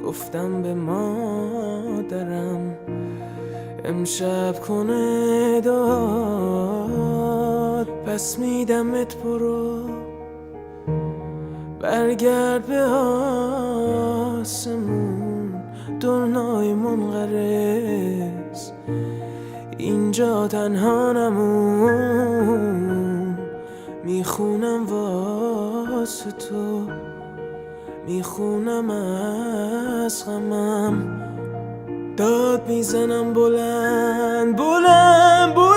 گفتم به مادرم امشب کنه داد، پس میدمت برو برگرد به آسمون، دنیای منقرض اینجا تنها نمون. میخونم واسه تو، میخونم از غمم، داد میزنم بلند بلند بلند.